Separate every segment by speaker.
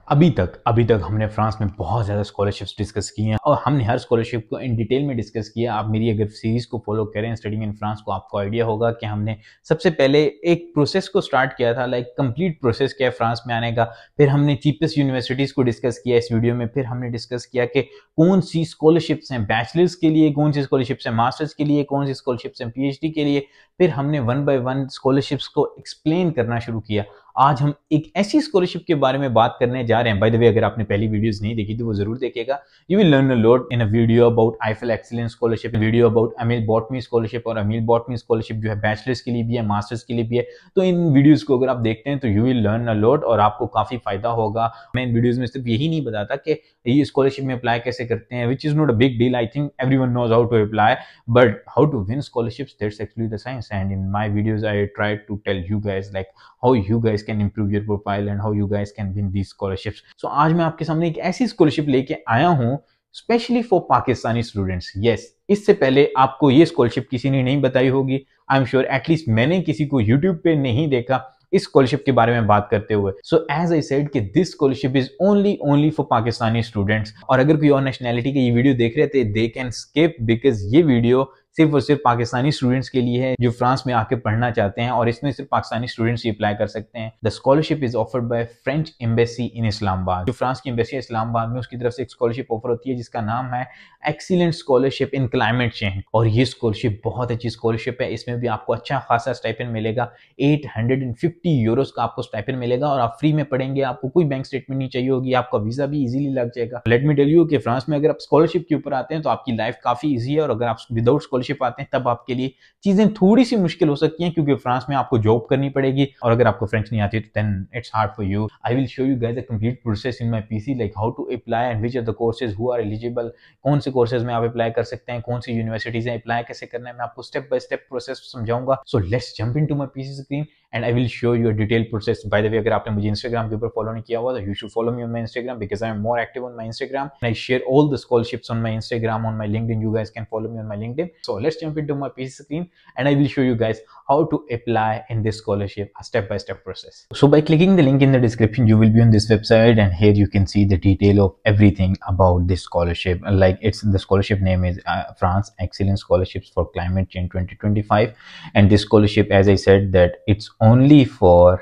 Speaker 1: अभी तक हमने फ्रांस में बहुत ज़्यादा स्कॉलरशिप्स डिस्कस की हैं और हमने हर स्कॉलरशिप को इन डिटेल में डिस्कस किया। आप मेरी अगर सीरीज़ को फॉलो करें स्टडिंग इन फ्रांस को, आपको आइडिया होगा कि हमने सबसे पहले एक प्रोसेस को स्टार्ट किया था, लाइक कंप्लीट प्रोसेस किया फ्रांस में आने का। फिर हमने चीपेस्ट यूनिवर्सिटीज़ को डिस्कस किया इस वीडियो में। फिर हमने डिस्कस किया कि कौन सी स्कॉलरशिप्स हैं बैचलर्स के लिए, कौन सी स्कॉलरशिप्स हैं मास्टर्स के लिए, कौन सी स्कॉलरशिप्स हैं PhD के लिए। फिर हमने 1 बाय 1 स्कॉलरशिप्स को एक्सप्लेन करना शुरू किया। आज हम एक ऐसी स्कॉलरशिप के बारे में बात करने जा रहे हैं। बाय द वे, अगर आपने पहली वीडियोस नहीं देखी तो वो जरूर देखिएगा। You will learn a lot in a video about Eiffel Excellence Scholarship, video about Emile Boutmy scholarship. और अमील बॉटमी स्कॉलरशिप जो है बैचलर्स के लिए भी है, मास्टर्स के लिए भी है। तो इन वीडियोस को अगर आप देखते हैं तो you will learn a lot और आपको काफी फायदा होगा। मैं इन वीडियोस में सिर्फ यही नहीं बताता कि ये स्कॉलरशिप में अप्लाई कैसे करते हैं, which is not a big deal. I think everyone knows how to apply, but how to win scholarships, that's actually the science. And in my videos I try to tell you guys like how you guys can improve your profile and how you guys can win these scholarships. So आज मैं आपके सामने एक ऐसी scholarship लेके आया हूँ specially for Pakistani students. Yes, इससे पहले आपको ये स्कॉलरशिप किसी ने नहीं बताई होगी। आई एम श्योर एटलीस्ट मैंने किसी को यूट्यूब पे नहीं देखा इस स्कॉलरशिप के बारे में बात करते हुए। सो एज आई सेड कि this scholarship is only for Pakistani students. और अगर कोई और नेशनैलिटी के ये वीडियो देख रहे थे, दे कैन स्किप, बिकॉज ये वीडियो सिर्फ और सिर्फ पाकिस्तानी स्टूडेंट्स के लिए है जो फ्रांस में आके पढ़ना चाहते हैं, और इसमें सिर्फ पाकिस्तानी स्टूडेंट्स ही अप्लाई कर सकते हैं। The scholarship is offered by French embassy in Islamabad. जो फ्रांस की एम्बेसी है इस्लामाबाद में, उसकी तरफ से एक स्कॉलरशिप ऑफर होती है जिसका नाम है excellent scholarship in climate change. और ये स्कॉलरशिप बहुत अच्छी स्कॉलरशिप है। इसमें भी आपको अच्छा खासा स्टाइपेंड मिलेगा। 850 यूरोस का आपको स्टाइपेंड मिलेगा और आप फ्री में पढ़ेंगे। आपको कोई बैंक स्टेटमेंट नहीं चाहिए होगी, आपका वीजा भी इजीली लग जाएगा। लेट मी टेल यू कि फ्रांस में अगर आप स्कॉलरशिप के ऊपर आते हैं तो आपकी लाइफ काफी ईजी है, और अगर आप विदाउट स्कॉलरशिप आते हैं तब आपके लिए चीजें थोड़ी सी मुश्किल हो सकती हैं, क्योंकि फ्रांस में आपको जॉब करनी पड़ेगी, और अगर आपको फ्रेंच नहीं आती तो then it's hard for you. I will show you guys the complete process in my PC, like how to apply and which are the courses who are eligible. कौन से कोर्सेज में आप अप्लाई कर सकते हैं, कौन सी यूनिवर्सिटीज हैं, apply कैसे करना है, मैं आपको स्टेप बाय स्टेप प्रोसेस समझाऊंगा। So let's jump into my PC screen and I will show you a detailed process. By the way, अगर आपने मुझे Instagram के ऊपर follow नहीं किया हुआ तो you should follow me on my Instagram because I am more active on my Instagram. I share all the scholarships on my Instagram, on my LinkedIn. You guys can follow me on my LinkedIn. So let's jump into my PC screen and I will show you guys how to apply in this scholarship, a step-by-step process. So by clicking the link in the description, you will be on this website, and here you can see the detail of everything about this scholarship. Like the scholarship name is France Excellence Scholarships for Climate Change 2025, and this scholarship, as I said, that it's only for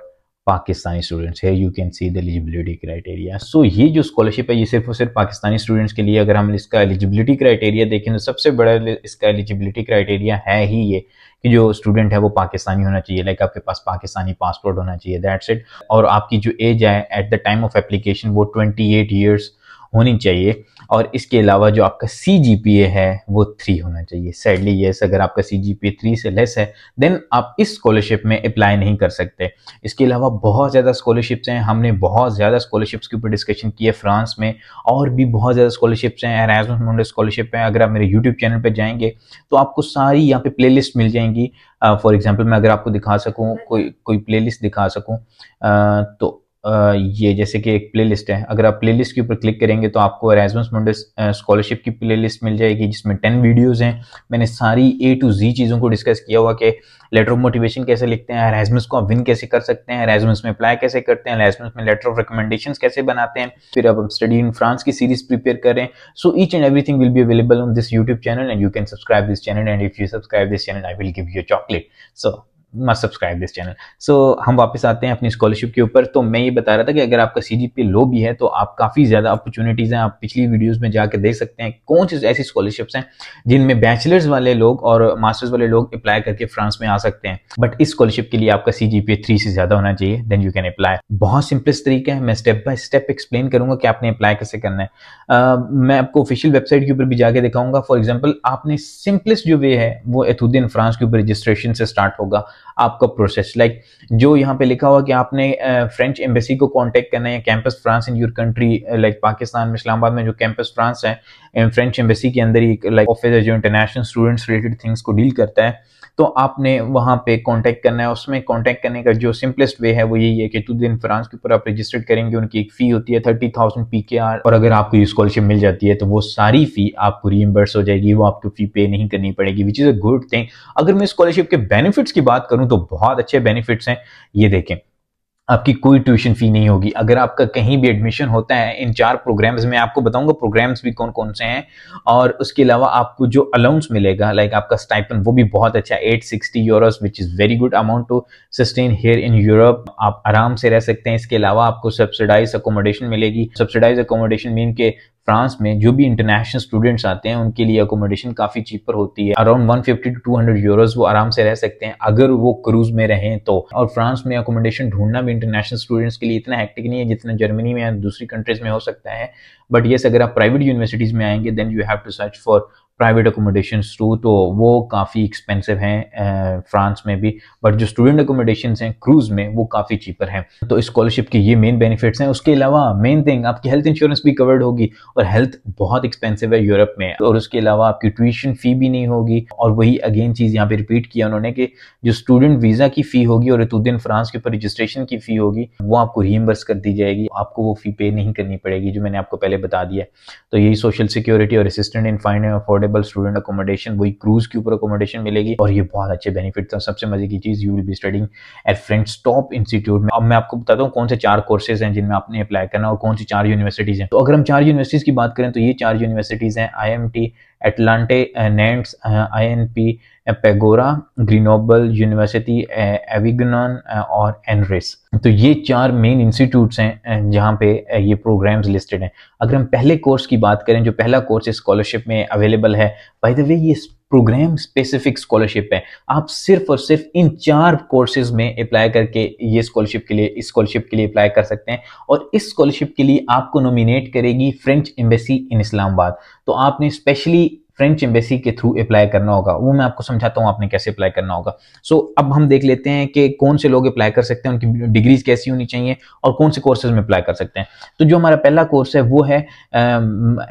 Speaker 1: Pakistani students. here you can see the eligibility criteria. So ये जो scholarship है ये सिर्फ और सिर्फ Pakistani students के लिए। अगर हम इसका एलिजिबिलिटी क्राइटेरिया देखें तो सबसे बड़ा इसका एलिजिबिलिटी क्राइटेरिया है ही ये कि जो स्टूडेंट है वो पाकिस्तानी होना चाहिए, लाइक आपके पास पाकिस्तानी पासपोर्ट होना चाहिए, दैट्स इट। और आपकी जो एज है at the time of application वो 28 ईयर्स होनी चाहिए, और इसके अलावा जो आपका CGPA है वो 3 होना चाहिए। सैडली यस, अगर आपका CGPA 3 से लेस है देन आप इस स्कॉलरशिप में अप्लाई नहीं कर सकते। इसके अलावा बहुत ज़्यादा स्कॉलरशिप्स हैं, हमने बहुत ज़्यादा स्कॉलरशिप्स के ऊपर डिस्कशन की है फ्रांस में, और भी बहुत ज़्यादा स्कॉलरशिप्स हैं। एरास्मस मुंडस स्कॉलरशिप है, अगर आप मेरे यूट्यूब चैनल पर जाएंगे तो आपको सारी यहाँ पे प्ले लिस्ट मिल जाएंगी। फॉर एग्जाम्पल मैं अगर आपको दिखा सकूँ, कोई प्ले लिस्ट दिखा सकूँ तो ये जैसे कि एक प्लेलिस्ट है। अगर आप प्लेलिस्ट के ऊपर क्लिक करेंगे तो आपको एरास्मस मुंडस स्कॉलरशिप की प्लेलिस्ट मिल जाएगी जिसमें 10 वीडियोस हैं। मैंने सारी A to Z चीज़ों को डिस्कस किया हुआ कि लेटर ऑफ मोटिवेशन कैसे लिखते हैं, एरास्मस को आप विन कैसे कर सकते हैं, एरास्मस में अप्लाई कैसे करते हैं, एरास्मस में लेटर ऑफ रिकमेंडेशंस कैसे बनाते हैं, फिर अब हम स्टडी इन फ्रांस की सीरीज प्रिपेयर कर रहे हैं। So each and everything will be available on this YouTube channel and you can subscribe this channel, and if you subscribe this channel I will give you a chocolate. So must subscribe this channel. So हम वापस आते हैं अपनी scholarship के ऊपर। तो मैं ये बता रहा था कि अगर आपका CGPA लो भी है तो आप काफ़ी ज़्यादा अपॉर्चुनिटीज़ हैं। आप पिछली वीडियोस में जाकर देख सकते हैं कौन सी ऐसी स्कॉलरशिप्स हैं जिनमें बैचलर्स वाले लोग और मास्टर्स वाले लोग अप्लाई करके फ्रांस में आ सकते हैं। बट इस स्कॉलरशिप के लिए आपका CGPA 3 से ज़्यादा होना चाहिए, देन यू कैन अप्लाई। बहुत सिंपलेस्ट तरीका है, मैं स्टेप बाय स्टेप एक्सप्लेन करूँगा कि आपने अप्लाई कैसे करना है। मैं आपको ऑफिशियल वेबसाइट के ऊपर भी जाके दिखाऊंगा। फॉर एग्जाम्पल आपने सिंपलेस्ट जो वे है वो एथुदियन फ्रांस के ऊपर रजिस्ट्रेशन से स्टार्ट होगा आपका प्रोसेस। लाइक जो यहाँ पे लिखा हुआ कि आपने फ्रेंच एम्बेसी को कांटेक्ट करना है, campus France in your country, like Pakistan में इस्लामाबाद में जो कैंपस फ्रांस है फ्रेंच एम्बेसी के अंदर ही लाइक ऑफिस है जो इंटरनेशनल स्टूडेंट्स रिलेटेड थिंग्स को डील करता है। तो आपने वहाँ पे कांटेक्ट करना है। उसमें कांटेक्ट करने का जो सिंपलेस्ट वे है वो यही है कि दिन फ्रांस के ऊपर आप रजिस्टर्ड करेंगे, उनकी एक फी होती है 30,000 PKR, और अगर आपको ये स्कॉलरशिप मिल जाती है तो वो सारी फी आपको रीइंबर्स हो जाएगी, वो आपको फी पे नहीं करनी पड़ेगी, which is a good thing. अगर मैं स्कॉलरशिप के बेनिफिट्स की बात करूँ तो बहुत अच्छे बेनिफिट्स हैं। ये देखें, आपकी कोई ट्यूशन फी नहीं होगी। अगर आपका कहीं भी एडमिशन होता है इन 4 प्रोग्राम्स में, आपको बताऊंगा प्रोग्राम्स भी कौन कौन से हैं, और उसके अलावा आपको जो अलाउंस मिलेगा लाइक आपका स्टाइपेंड वो भी बहुत अच्छा है, 860 euros, which is very good amount to sustain here in Europe. आप आराम से रह सकते हैं। इसके अलावा आपको सब्सिडाइज अकोमोडेशन मिलेगी। सब्सिडाइज अकोमोडेशन मीन के फ्रांस में जो भी इंटरनेशनल स्टूडेंट्स आते हैं उनके लिए अकोमोडेशन काफी चीपर होती है, अराउंड 150 टू 200 यूरोस वो आराम से रह सकते हैं अगर वो क्रूज में रहें तो। और फ्रांस में अकोमोडेशन ढूंढना भी इंटरनेशनल स्टूडेंट्स के लिए इतना हेक्टिक नहीं है जितना जर्मनी में या दूसरी कंट्रीज में हो सकता है। बट येस, अगर आप प्राइवेट यूनिवर्सिटीज में आएंगे then you have to search for private accommodation too, तो वो काफ़ी एक्सपेंसिव हैं फ्रांस में भी। बट जो स्टूडेंट अकोमोडेशन हैं क्रूज में वो काफ़ी चीपर हैं। तो स्कॉलरशिप के ये मेन बेनिफिट्स हैं। उसके अलावा मेन थिंग, आपकी हेल्थ इंश्योरेंस भी कवर्ड होगी, और हेल्थ बहुत एक्सपेंसिव है यूरोप में। और उसके अलावा आपकी ट्यूशन फी भी नहीं होगी। और वही अगेन चीज़ यहाँ पे रिपीट किया उन्होंने कि जो स्टूडेंट वीज़ा की फ़ी होगी और रितुद्दीन फ्रांस के ऊपर रजिस्ट्रेशन की फ़ी होगी वो आपको रीइंबर्स कर दी जाएगी, आपको वो फ़ी पे नहीं करनी पड़ेगी, जो मैंने आपको पहले बता दिया। तो यही सोशल सिक्योरिटी और assistant in finding affordable student accommodation, वही क्रूज के ऊपर अकोमोडेशन मिलेगी। और ये बहुत अच्छे बेनिफिट था। सबसे मजे की चीज, you will be studying at French top institute में। अब मैं आपको बताता हूँ कौन से 4 कोर्सेज हैं जिनमें आपने अप्लाई करना और कौन सी 4 यूनिवर्सिटीज हैं। तो अगर हम 4 यूनिवर्सिटीज की बात करें तो ये 4 यूनिवर्सिटीज हैं IMT, एटलांटे, नेंट्स, INP, पेगोरा, ग्रीनोबल यूनिवर्सिटी, एविग्नॉन और एनरिस। तो ये 4 मेन इंस्टीट्यूट्स हैं जहाँ पे ये प्रोग्राम्स लिस्टेड हैं। अगर हम पहले कोर्स की बात करें, जो पहला कोर्स स्कॉलरशिप में अवेलेबल है, बाय द वे ये प्रोग्राम स्पेसिफिक स्कॉलरशिप है। आप सिर्फ और सिर्फ इन 4 कोर्सेज में अप्लाई करके ये स्कॉलरशिप के लिए, इस स्कॉलरशिप के लिए अप्लाई कर सकते हैं। और इस स्कॉलरशिप के लिए आपको नॉमिनेट करेगी फ्रेंच एम्बेसी इन इस्लामाबाद। तो आपने स्पेशली फ्रेंच एम्बेसी के थ्रू अप्लाई करना होगा। वो मैं आपको समझाता हूँ आपने कैसे अप्लाई करना होगा। सो अब हम देख लेते हैं कि कौन से लोग अप्लाई कर सकते हैं, उनकी डिग्रीज कैसी होनी चाहिए और कौन से कोर्सेज में अप्लाई कर सकते हैं। तो जो हमारा पहला कोर्स है वो है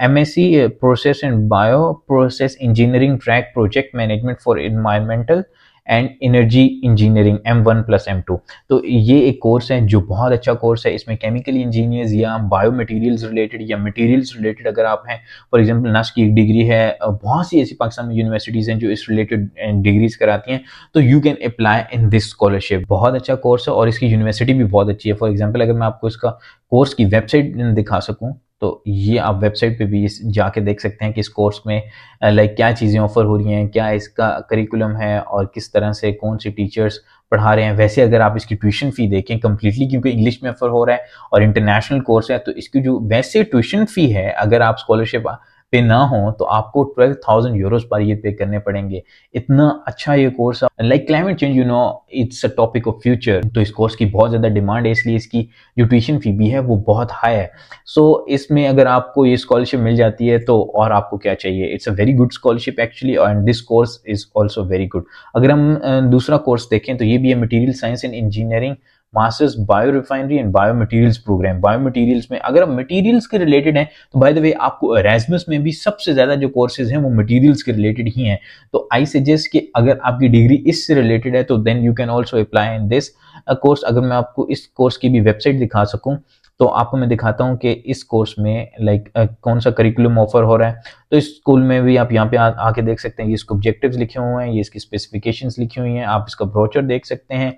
Speaker 1: MSc process and bio process engineering track project management for environmental and energy engineering M1+M2। तो ये एक कोर्स है जो बहुत अच्छा कोर्स है। इसमें केमिकल इंजीनियर्स या बायो मटेरियल्स रिलेटेड या मटेरियल्स रिलेटेड अगर आप हैं, फॉर एग्जांपल नस्क की एक डिग्री है, बहुत सी ऐसी पाकिस्तान में यूनिवर्सिटीज़ हैं जो इस रिलेटेड डिग्रीज कराती हैं, तो you can apply in this scholarship. बहुत अच्छा कोर्स है और इसकी यूनिवर्सिटी भी बहुत अच्छी है। फॉर एग्जाम्पल अगर मैं आपको इसका कोर्स की वेबसाइट दिखा सकूँ तो ये आप वेबसाइट पे भी जाके देख सकते हैं कि इस कोर्स में लाइक क्या चीज़ें ऑफर हो रही हैं, क्या इसका करिकुलम है और किस तरह से कौन से टीचर्स पढ़ा रहे हैं। वैसे अगर आप इसकी ट्यूशन फी देखें कंप्लीटली, क्योंकि इंग्लिश में ऑफर हो रहा है और इंटरनेशनल कोर्स है, तो इसकी जो वैसे ट्यूशन फी है अगर आप स्कॉलरशिप पे ना हो तो आपको 12,000 यूरोस पर ईयर पे करने पड़ेंगे। इतना अच्छा ये कोर्स है। Like climate change, you know, it's a topic of future. तो इस कोर्स की बहुत ज़्यादा डिमांड है, इसलिए इसकी जो ट्यूशन फी भी है वो बहुत हाई है। सो इसमें अगर आपको ये स्कॉलरशिप मिल जाती है तो और आपको क्या चाहिए। It's a very good scholarship actually, and this course is also very good. अगर हम दूसरा कोर्स देखें तो ये भी है material science and engineering masters biorefinery and biomaterials programme. Biomaterials में अगर आप मटीरियल्स के रिलेटेड हैं तो बाय द वे आपको एरास्मस में भी सबसे ज्यादा जो कोर्सेज हैं वो मटीरियल्स के रिलेटेड ही हैं। तो आई सजेस्ट कि अगर आपकी डिग्री इससे रिलेटेड है तो then you can also apply in this course. अगर मैं आपको इस कोर्स की भी वेबसाइट दिखा सकूं तो आपको मैं दिखाता हूं कि इस कोर्स में लाइक कौन सा करिकुलम ऑफर हो रहा है। तो इस स्कूल में भी आप यहाँ पे आके देख सकते हैं, ये इसके ऑब्जेक्टिव्स लिखे हुए हैं, ये इसकी स्पेसिफिकेशंस लिखी हुई हैं, आप इसका ब्रोचर देख सकते हैं,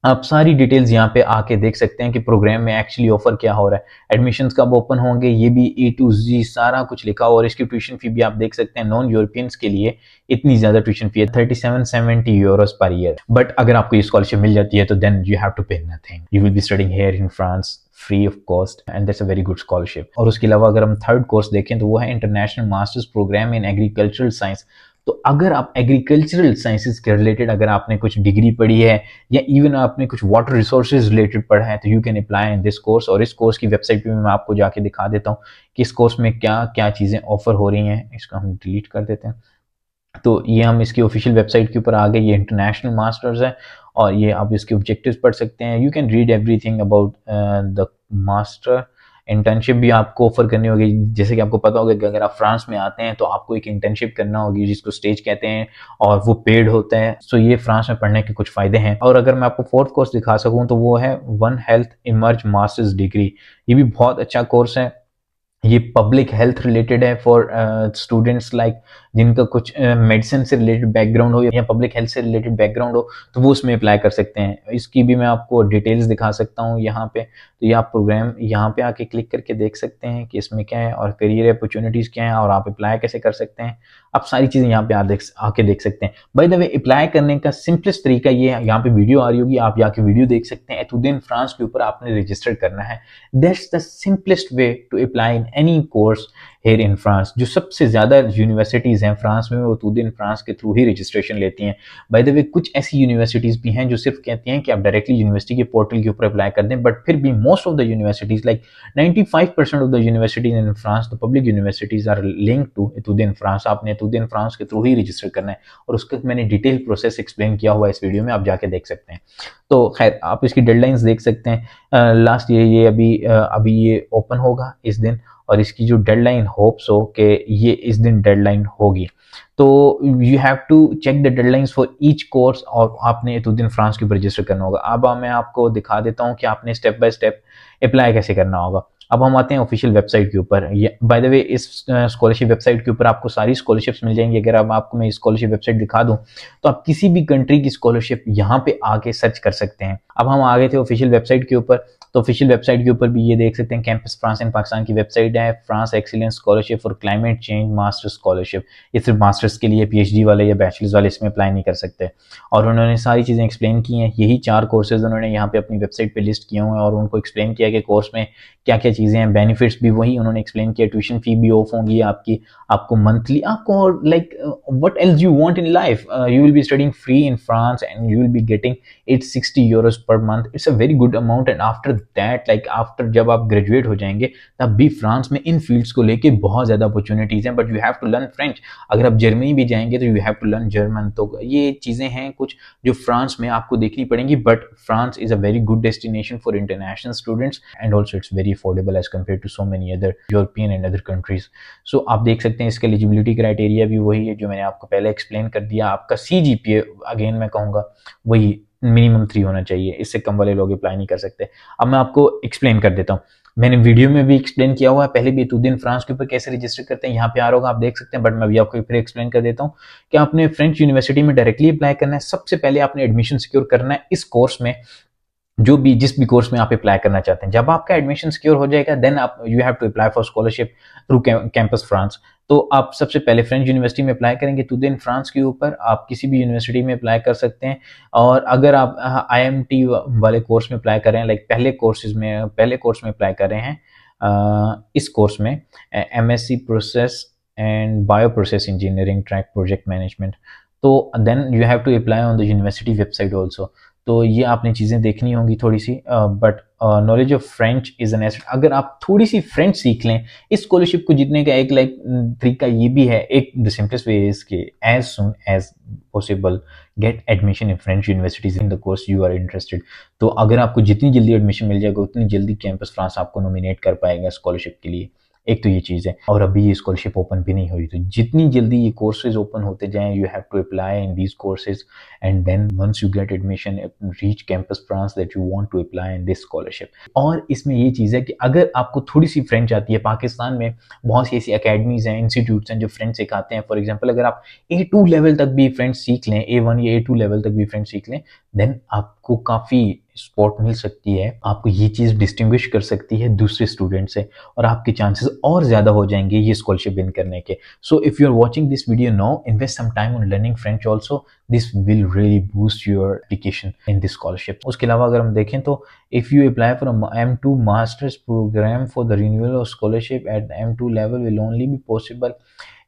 Speaker 1: आप सारी डिटेल्स यहाँ पे आके देख सकते हैं कि प्रोग्राम में एक्चुअली ऑफर क्या हो रहा है, एडमिशंस कब ओपन होंगे, ये भी A to Z सारा कुछ लिखा हुआ। और इसकी ट्यूशन फी भी आप देख सकते हैं, नॉन यूरोपियंस के लिए इतनी ज्यादा ट्यूशन फी है 3770 यूरोस पर ईयर। बट अगर आपको ये स्कॉलरशिप मिल जाती है तो देन यू हैव टू पे nothing, you will be studying here in France free of cost and that's a very good scholarship. और उसके अलावा अगर हम थर्ड कोर्स देखें तो वो है international masters programme in agricultural science. तो अगर आप एग्रीकल्चरल साइंसेज के रिलेटेड अगर आपने कुछ डिग्री पढ़ी है या इवन आपने कुछ वाटर रिसोर्सेज रिलेटेड पढ़ा है तो you can apply in this course. और इस कोर्स की वेबसाइट पे मैं आपको जाके दिखा देता हूँ कि इस कोर्स में क्या क्या चीज़ें ऑफर हो रही हैं। इसको हम डिलीट कर देते हैं। तो ये हम इसकी ऑफिशियल वेबसाइट के ऊपर आ गए। ये इंटरनेशनल मास्टर्स है और ये आप इसके ऑब्जेक्टिव्स पढ़ सकते हैं। You can read everything about the master. Internship भी आपको ऑफर करनी होगी, जैसे कि आपको पता होगा कि अगर आप फ्रांस में आते हैं तो आपको एक इंटर्नशिप करना होगी जिसको स्टेज कहते हैं और वो पेड होता है। सो ये फ्रांस में पढ़ने के कुछ फायदे हैं। और अगर मैं आपको फोर्थ कोर्स दिखा सकूं तो वो है one health emerge masters degree. ये भी बहुत अच्छा कोर्स है। ये पब्लिक हेल्थ रिलेटेड है फॉर स्टूडेंट्स लाइक जिनका कुछ मेडिसिन से रिलेटेड बैकग्राउंड हो या पब्लिक हेल्थ से रिलेटेड बैकग्राउंड हो, तो वो उसमें अप्लाई कर सकते हैं। इसकी भी मैं आपको डिटेल्स दिखा सकता हूँ यहाँ पे। तो ये आप प्रोग्राम यहाँ पे आके क्लिक करके देख सकते हैं कि इसमें क्या है और करियर अपॉर्चुनिटीज़ क्या है और आप अप्लाई कैसे कर सकते हैं। आप सारी चीज़ें यहाँ पे आके देख सकते हैं। बाय द वे, अप्लाई करने का सिंपलेस्ट तरीका ये है, यहाँ पे वीडियो आ रही होगी, आप जाके वीडियो देख सकते हैं। एतुद इन फ्रांस के ऊपर आपने रजिस्टर करना है। That's the simplest way to apply in any course here in France. जो सबसे ज़्यादा यूनिवर्सिटीज़ हैं फ्रांस में, वो एतुद इन फ्रांस के थ्रू ही रजिस्ट्रेशन लेती हैं। बाय द वे, कुछ ऐसी यूनिवर्सिटीज़ भी हैं जो सिर्फ कहती हैं कि आप डायरेक्टली यूनिवर्सिटी के पोर्टल के ऊपर अप्लाई कर दें, बट फिर भी most of the universities, like 95% of the universities in France, the public universities are link to Etude in France. आपने एतुद इन फ्रांस के थ्रू ही रजिस्टर करना है और उसका मैंने डिटेल प्रोसेस एक्सप्लेन किया हुआ है इस वीडियो में, आप जाके देख सकते हैं। तो खैर, आप इसकी डेडलाइंस देख सकते हैं। लास्ट ये अभी ये ओपन होगा इस दिन, और इसकी जो डेडलाइन होप्स हो कि ये इस दिन डेडलाइन होगी। तो you have to check the deadlines for each course, और आपने एतुद इन फ्रांस के ऊपर रजिस्टर करना होगा। अब मैं आपको दिखा देता हूँ कि आपने स्टेप बाय स्टेप अप्लाई कैसे करना होगा। अब हम आते हैं ऑफिशियल वेबसाइट के ऊपर। बाय द वे, इस स्कॉलरशिप वेबसाइट के ऊपर आपको सारी स्कॉलरशिप्स मिल जाएंगी। अगर अब आपको मैं स्कॉलरशिप वेबसाइट दिखा दूं, तो आप किसी भी कंट्री की स्कॉलरशिप यहाँ पे आके सर्च कर सकते हैं। अब हम आ गए थे ऑफिशियल वेबसाइट के ऊपर। तो ऑफिशियल वेबसाइट के ऊपर भी ये देख सकते हैं, कैंपस फ्रांस इन पाकिस्तान की वेबसाइट है। France excellence scholarship for climate change masters scholarship. ये सिर्फ मास्टर्स के लिए, पीएचडी वाले या बैचलर्स वाले इसमें अप्लाई नहीं कर सकते। और उन्होंने सारी चीज़ें एक्सप्लेन की हैं। यही 4 कोर्सेज उन्होंने यहाँ पे अपनी वेबसाइट पे लिस्ट किए हुए हैं और उनको एक्सप्लेन किया कि कोर्स में क्या क्या चीज़ें हैं। बेनिफिट्स भी वही उन्होंने एक्सप्लेन किया। ट्यूशन फी भी ऑफ होंगी आपकी, आपको मंथली, आपको like what else you want in life, you will be studying free in France and you will be getting 860 euros per month. It's a very good amount. And after that, like after जब आप graduate हो जाएंगे, तब भी France में इन fields को लेके बहुत ज़्यादा अपॉर्चुनिटीज़ हैं। But you have to learn French. अगर आप जर्मनी भी जाएंगे तो you have to learn German. तो ये चीज़ें हैं कुछ जो फ्रांस में आपको देखनी पड़ेंगी। But France is a very good destination for international students and also it's very affordable as compare to so many other European and other countries. So आप देख सकते हैं इसके एलिजिबिलिटी क्राइटेरिया भी वही है जो मैंने आपको पहले एक्सप्लेन कर दिया। आपका CGPA, अगेन मैं कहूँगा, वही मिनिमम 3 होना चाहिए। इससे कम वाले लोग अप्लाई नहीं कर सकते। अब मैं आपको एक्सप्लेन कर देता हूँ। मैंने वीडियो में भी एक्सप्लेन किया हुआ है पहले भी, एतुद इन फ्रांस के ऊपर कैसे रजिस्टर करते हैं, यहाँ पे आ रहा होगा, आप देख सकते हैं। बट मैं भी आपको फिर एक्सप्लेन कर देता हूँ कि आपने फ्रेंच यूनिवर्सिटी में डायरेक्टली अप्लाई करना है। सबसे पहले आपने एडमिशन सिक्योर करना है इस कोर्स में, जिस भी कोर्स में आप अप्लाई करना चाहते हैं। जब आपका एडमिशन सिक्योर हो जाएगा, देन आप you have to apply for scholarship through campus France. तो आप सबसे पहले फ्रेंच यूनिवर्सिटी में अप्लाई करेंगे एतुद इन फ्रांस के ऊपर। आप किसी भी यूनिवर्सिटी में अप्लाई कर सकते हैं। और अगर आप IMT वाले कोर्स में अप्लाई कर रहे हैं, लाइक पहले कोर्स में अप्लाई कर रहे हैं, इस कोर्स में MSc process and bio process engineering track project management, तो then you have to apply on the university website also. तो ये आपने चीज़ें देखनी होंगी थोड़ी सी। But knowledge of French is an asset. अगर आप थोड़ी सी फ्रेंच सीख लें, इस स्कॉलरशिप को जीतने का एक तरीका ये भी है, एक द सिंपलेस्ट वे इज के as soon as possible get admission in French universities in the course you are interested. तो अगर आपको जितनी जल्दी एडमिशन मिल जाएगा, उतनी जल्दी कैंपस फ्रांस आपको नॉमिनेट कर पाएगा स्कॉलरशिप के लिए। एक तो ये चीज़ है। और अभी ये स्कॉलरशिप ओपन भी नहीं हुई, तो जितनी जल्दी ये कोर्सेज ओपन होते जाएं, you have to apply in these courses and then once you get admission, reach campus France that you want to apply in this scholarship. और इसमें ये चीज़ है कि अगर आपको थोड़ी सी फ्रेंच आती है, पाकिस्तान में बहुत सी ऐसी अकेडमीज हैं, इंस्टीट्यूट्स हैं जो फ्रेंच सिखाते हैं। फॉर एग्जाम्पल, अगर आप A2 लेवल तक भी फ्रेंच सीख लें, A1 या A2 लेवल तक भी फ्रेंच सीख लें, देन आपको काफ़ी सपोर्ट मिल सकती है। आपको ये चीज़ डिस्टिंग्विश कर सकती है दूसरे स्टूडेंट से, और आपके चांसेस और ज़्यादा हो जाएंगे ये स्कॉलरशिप विन करने के। So if you are watching this video now, invest some time on learning French also. This will really boost your application in this scholarship. उसके अलावा अगर हम देखें तो if you apply for M2 masters program for the renewal of scholarship at M2 level will only be possible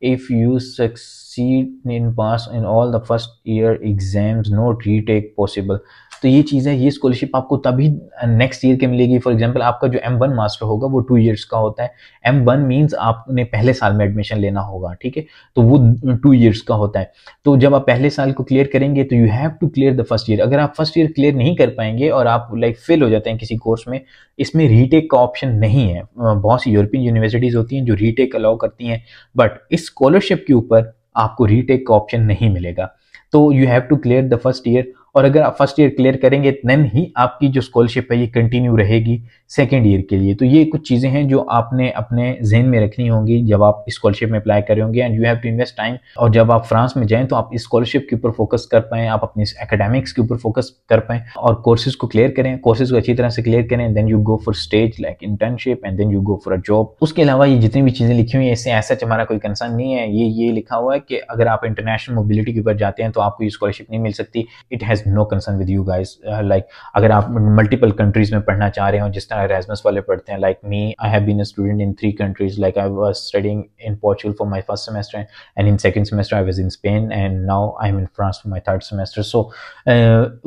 Speaker 1: if you succeed in pass in all the first year exams, no retake possible। तो ये चीज़ है, ये scholarship आपको तभी next year के मिलेगी। For example, आपका जो M1 मास्टर होगा वो 2 इयर्स का होता है। M1 मींस आपने पहले साल में एडमिशन लेना होगा, ठीक है, तो वो 2 इयर्स का होता है। तो जब आप पहले साल को क्लियर करेंगे तो you have to clear the first year. अगर आप फर्स्ट ईयर क्लियर नहीं कर पाएंगे और आप लाइक फेल हो जाते हैं किसी कोर्स में, इसमें रीटेक का ऑप्शन नहीं है। बहुत सी यूरोपियन यूनिवर्सिटीज़ होती हैं जो रीटेक अलाउ करती हैं, बट इस स्कॉलरशिप के ऊपर आपको रीटेक का ऑप्शन नहीं मिलेगा। तो you have to clear the first year. और अगर आप फर्स्ट ईयर क्लियर करेंगे देन ही आपकी जो स्कॉलरशिप है ये कंटिन्यू रहेगी सेकेंड ईयर के लिए। तो ये कुछ चीज़ें हैं जो आपने अपने जहन में रखनी होंगी जब आप स्कॉलरशिप में अप्लाई कर रहे होंगे, and you have to invest time. और जब आप फ्रांस में जाएं तो आप इस स्कॉलरशिप के ऊपर फोकस कर पाएँ, आप अपने एकेडमिक्स के ऊपर फोकस कर पाएँ और कोर्सेज को क्लियर करें, कोर्सेज को अच्छी तरह से क्लियर करें, then you go for stage like internship and then you go for a job. उसके अलावा ये जितनी भी चीज़ें लिखी हुई है इससे ऐसा हमारा कोई कंसर्न नहीं है। ये लिखा हुआ है कि अगर आप इंटरनेशनल मोबिलिटी के ऊपर जाते हैं तो आपको ये स्कॉलरशिप नहीं मिल सकती। It has no concern with you guys. Like अगर आप मल्टीपल कंट्रीज में पढ़ना चाह रहे हो जिस तरह एरास्मस वाले पढ़ते हैं, like me I have been a student in 3 countries, like I was studying in Portugal for my first semester and in second semester I was in Spain and now I am in France for my third semester. So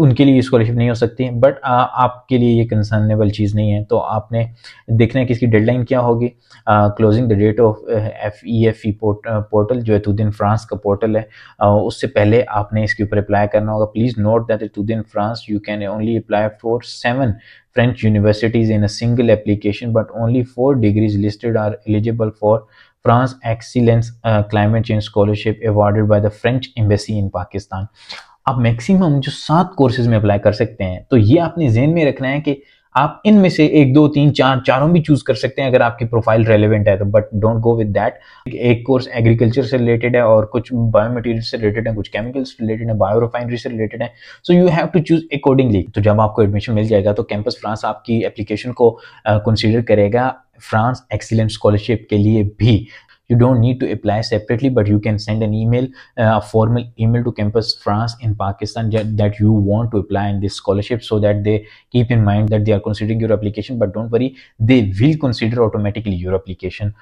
Speaker 1: उनके लिए scholarship नहीं हो सकती, but आपके लिए ये कंसर्नेबल चीज़ नहीं है। तो आपने देखना है कि इसकी डेडलाइन क्या होगी। Closing the date of FEFE portal जो एतुदिन फ्रांस का पोर्टल है, उससे पहले आपने इसके ऊपर अप्लाई करना होगा। Please note that Etudes en France you can only apply for 7 French universities in a single application, but only 4 degrees listed are eligible for France Excellence Climate Change Scholarship awarded by the French Embassy in Pakistan। आप maximum जो 7 courses में apply कर सकते हैं, तो ये आपने ज़हन में रखना है कि आप इनमें से 1 2 3 4 चारों भी चूज कर सकते हैं अगर आपकी प्रोफाइल रेलेवेंट है तो, but don't go with that. एक कोर्स एग्रीकल्चर से रिलेटेड है और कुछ बायोमटेरियल से रिलेटेड है, कुछ केमिकल्स से रिलेटेड है, बायो रिफाइनरी से रिलेटेड है। So you have to choose accordingly. तो जब आपको एडमिशन मिल जाएगा तो कैंपस फ्रांस आपकी एप्लीकेशन को कंसीडर करेगा फ्रांस एक्सीलेंट स्कॉलरशिप के लिए भी। You don't need to apply separately, but you can send an email, a formal email to Campus France in Pakistan that you want to apply in this scholarship, so that they keep in mind that they are considering your application. But don't worry, they will consider automatically your application.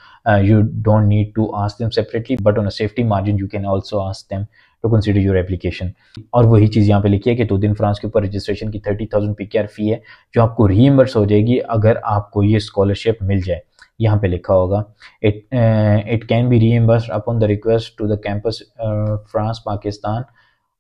Speaker 1: You don't need to ask them separately, but on a safety margin, you can also ask them to consider your application. और वही चीज़ यहाँ पे लिखी है कि एतुदिन France के ऊपर registration की 30,000 PKR फी है जो आपको रीइंबर्स हो जाएगी अगर आपको ये स्कॉलरशिप मिल जाए। यहाँ पे लिखा होगा it can be reimbursed upon the request to the Campus France Pakistan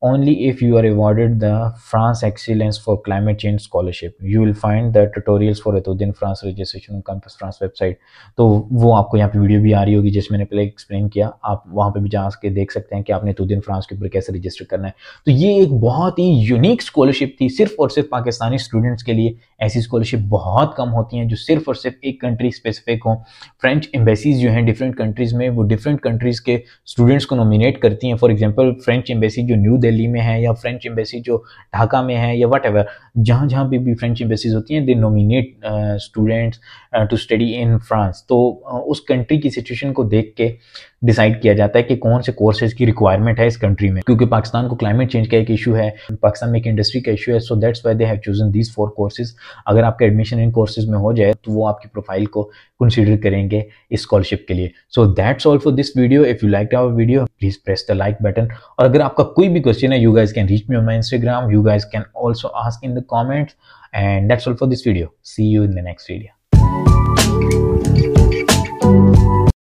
Speaker 1: only if you are awarded the France Excellence for Climate Change Scholarship. You will find the tutorials for Etudes en France registration on Campus France website। तो वो आपको यहाँ पे video भी आ रही होगी जिसमें मैंने पहले एक्सप्लेन किया, आप वहाँ पे भी जा के देख सकते हैं कि आपने एतुदिन फ्रांस के ऊपर कैसे रजिस्टर करना है। तो ये एक बहुत ही यूनिक स्कॉलरशिप थी सिर्फ और सिर्फ पाकिस्तानी स्टूडेंट्स के लिए। ऐसी स्कॉलरशिप बहुत कम होती हैं जो सिर्फ और सिर्फ एक कंट्री स्पेसिफिक हो। फ्रेंच एम्बेसीज जो हैं डिफरेंट कंट्रीज में, वो डिफरेंट कंट्रीज के स्टूडेंट्स को नॉमिनेट करती हैं। फॉर एग्जांपल फ्रेंच एम्बेसी जो न्यू दिल्ली में है, या फ्रेंच एम्बेसी जो ढाका में है, या वट एवर, जहाँ जहाँ भी फ्रेंच एम्बेसीज होती हैं, they nominate students to study in France. तो उस कंट्री की सिचुएशन को देख के डिसाइड किया जाता है कि कौन से कोर्सेज की रिक्वायरमेंट है इस कंट्री में, क्योंकि पाकिस्तान को क्लाइमेट चेंज का एक इशू है, पाकिस्तान में एक इंडस्ट्री का इशू है। So that's why they have chosen these 4 courses. अगर आपका एडमिशन इन कोर्सेज में हो जाए तो वो आपकी प्रोफाइल को कंसीडर करेंगे इस स्कॉलरशिप के लिए। So that's all for this video. If you like our video please press the like button. और अगर आपका कोई भी क्वेश्चन है, you guys can reach me on my Instagram, you guys can also ask in the comments, and that's all for this video. See you in the next video.